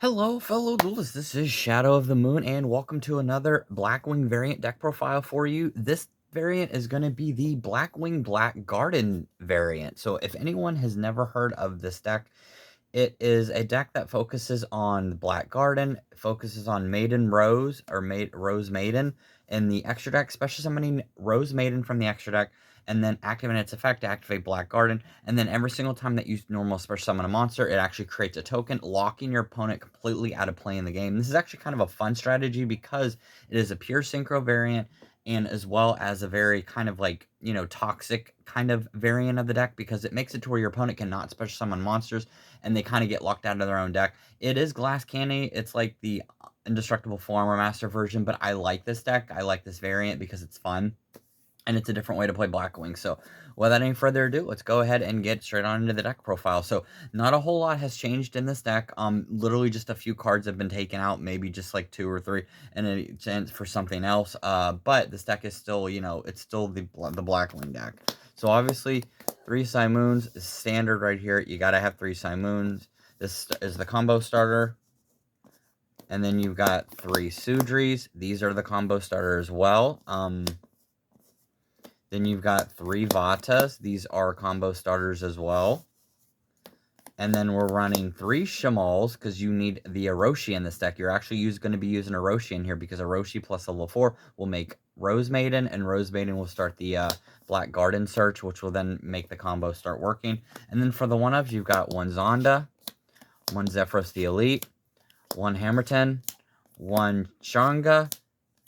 Hello, fellow duelists. This is Shadow of the Moon, and welcome to another Blackwing variant deck profile for you. This variant is going to be the Blackwing Black Garden variant. So, if anyone has never heard of this deck, it is a deck that focuses on the Black Garden, focuses on Maiden Rose or Rose Maiden in the extra deck, special summoning Rose Maiden from the extra deck, and then activating its effect to activate Black Garden. And then every single time that you normal special summon a monster, it actually creates a token, locking your opponent completely out of play in the game. This is actually kind of a fun strategy because it is a pure synchro variant, and as well as a very kind of like, toxic kind of variant of the deck because it makes it to where your opponent cannot special summon monsters and they kind of get locked out of their own deck. It is glass candy. It's like the indestructible Former Master version, but I like this deck. I like this variant because it's fun and it's a different way to play Blackwing. So without any further ado, let's go ahead and get straight on into the deck profile. So not a whole lot has changed in this deck. Literally just a few cards have been taken out, maybe just like 2 or 3, and a chance for something else. But this deck is still, it's still the Blackwing deck. So obviously, 3 Simoons is standard right here. You gotta have 3 Simoons. This is the combo starter. And then you've got 3 Sudris. These are the combo starter as well. Then you've got 3 Vatas. These are combo starters as well. And then we're running 3 Shamals because you need the Orochi in this deck. You're actually going to be using Orochi in here because Orochi plus level 4 will make Rose Maiden, and Rose Maiden will start the Black Garden search, which will then make the combo start working. And then for the one-ups, you've got 1 Zonda, 1 Zephyros the Elite, 1 Hammerton, 1 Shanga,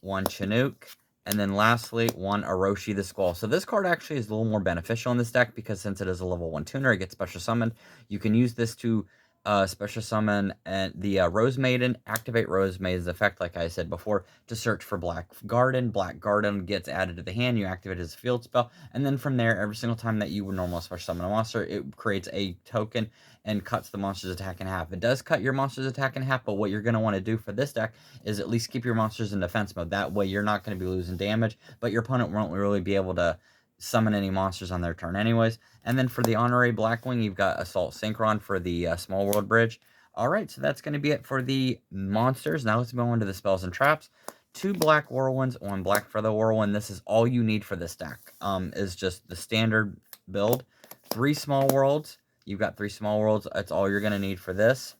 1 Chinook, and then lastly, 1 Orochi the Squall. So this card actually is a little more beneficial in this deck because since it is a level 1 tuner, it gets special summoned. You can use this to special summon and the Rose Maiden, activate Rose Maiden's effect, like I said before, to search for Black Garden. Black Garden gets added to the hand. You activate it as a field spell, and then from there, every single time that you would normally special summon a monster, it creates a token and cuts the monster's attack in half. It does cut your monster's attack in half, but what you're going to want to do for this deck is at least keep your monsters in defense mode. That way you're not going to be losing damage, but your opponent won't really be able to summon any monsters on their turn anyways. And then for the Honorary Blackwing, you've got Assault Synchron for the Small World Bridge. Alright, so that's going to be it for the monsters. Now let's move on to the spells and traps. 2 Black Whirlwinds, 1 Black Feather Whirlwind. This is all you need for this deck. Is just the standard build. 3 Small Worlds. You've got 3 Small Worlds. That's all you're going to need for this.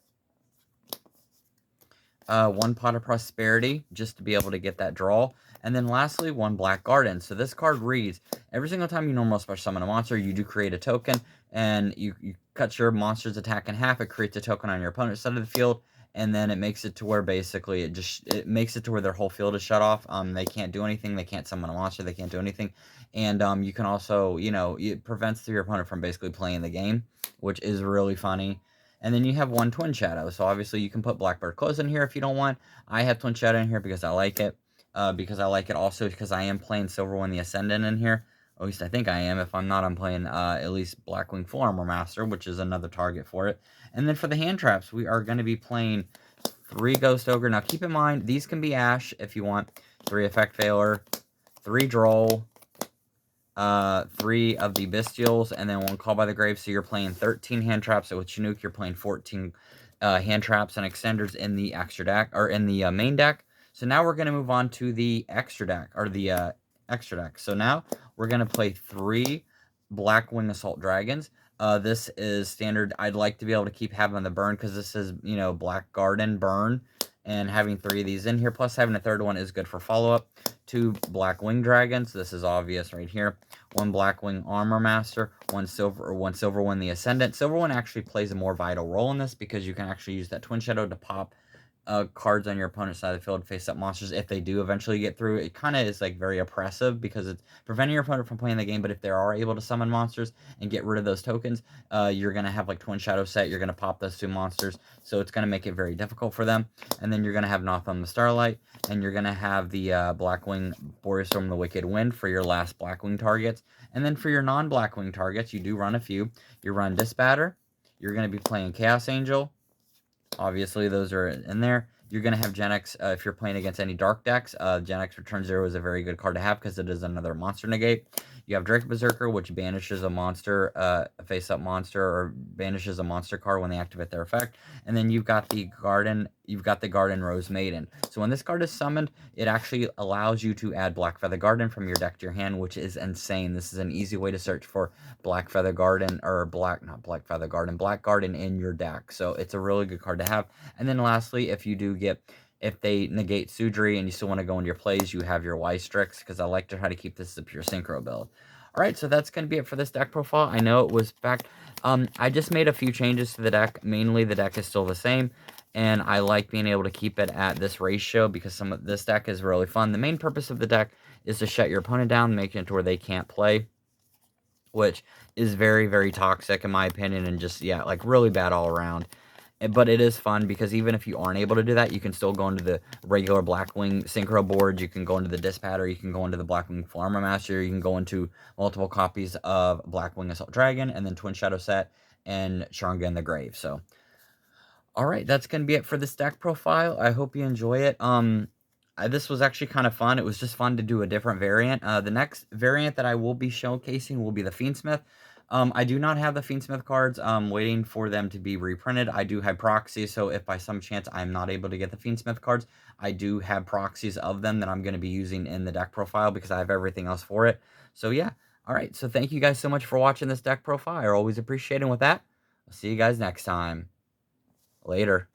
1 Pot of Prosperity, just to be able to get that draw. And then lastly, 1 Black Garden. So this card reads, every single time you normal special summon a monster, you do create a token, and you cut your monster's attack in half. It creates a token on your opponent's side of the field, and then it makes it to where basically it makes it to where their whole field is shut off. They can't do anything. They can't summon a monster. They can't do anything. And you can also, it prevents your opponent from basically playing the game, which is really funny. And then you have 1 Twin Shadow. So obviously you can put Blackbird Close in here if you don't want. I have Twin Shadow in here because I like it. Also because I am playing Silverwind the Ascendant in here. At least I think I am. If I'm not, I'm playing at least Blackwing Full Armor Master, which is another target for it. And then for the hand traps, we are going to be playing 3 Ghost Ogre. Now keep in mind, these can be Ash if you want. 3 Effect Failure, 3 Droll, 3 of the Bestials, and then 1 Call by the Grave. So you're playing 13 hand traps. So with Chinook, you're playing 14 hand traps and extenders in the extra deck, or in the main deck. So now we're going to move on to the extra deck, or the extra deck. So now we're going to play 3 Blackwing Assault Dragons. This is standard. I'd like to be able to keep having the burn because this is, Black Garden burn. And having 3 of these in here, plus having a third one is good for follow-up. 2 Blackwing Dragons. This is obvious right here. 1 Blackwing Armor Master. 1 Silverwind the Ascendant. Silverwind actually plays a more vital role in this because you can actually use that Twin Shadow to pop cards on your opponent's side of the field, face up monsters if they do eventually get through. It kind of is like very oppressive because it's preventing your opponent from playing the game, but if they are able to summon monsters and get rid of those tokens, you're going to have like Twin Shadow set, you're going to pop those 2 monsters, so it's going to make it very difficult for them. And then you're going to have Notham the Starlight, and you're going to have the Blackwing Boreas Storm the Wicked Wind for your last Blackwing targets. And then for your non-Blackwing targets, you do run a few. You run Disbatter, you're going to be playing Chaos Angel. Obviously, those are in there. You're going to have Genex if you're playing against any dark decks. Genex Return 0 is a very good card to have because it is another monster negate. You have Drake Berserker, which banishes a monster, a face-up monster, or banishes a monster card when they activate their effect. And then you've got the Garden Rose Maiden. So when this card is summoned, it actually allows you to add Black Feather Garden from your deck to your hand, which is insane. This is an easy way to search for Black Feather Garden, or not Black Feather Garden, Black Garden in your deck. So it's a really good card to have. And then lastly, if they negate Sudri and you still want to go into your plays, you have your Wystrix, because I like to try to keep this as a pure synchro build. Alright, so that's going to be it for this deck profile. I know it was back. I just made a few changes to the deck. Mainly, the deck is still the same, and I like being able to keep it at this ratio because this deck is really fun. The main purpose of the deck is to shut your opponent down, making it to where they can't play, which is very, very toxic in my opinion, and just, yeah, like really bad all around. But it is fun because even if you aren't able to do that, you can still go into the regular Blackwing synchro board. You can go into the Dissipator. You can go into the Blackwing Farmer Master. You can go into multiple copies of Blackwing Assault Dragon, and then Twin Shadow Set and Sharnga in the Grave. So, all right, that's going to be it for this deck profile. I hope you enjoy it. This was actually kind of fun. It was just fun to do a different variant. The next variant that I will be showcasing will be the Fiendsmith. I do not have the Fiendsmith cards. I'm waiting for them to be reprinted. I do have proxies, so if by some chance I'm not able to get the Fiendsmith cards, I do have proxies of them that I'm going to be using in the deck profile because I have everything else for it. So yeah, all right. So thank you guys so much for watching this deck profile. I always appreciate it. And with that, I'll see you guys next time. Later.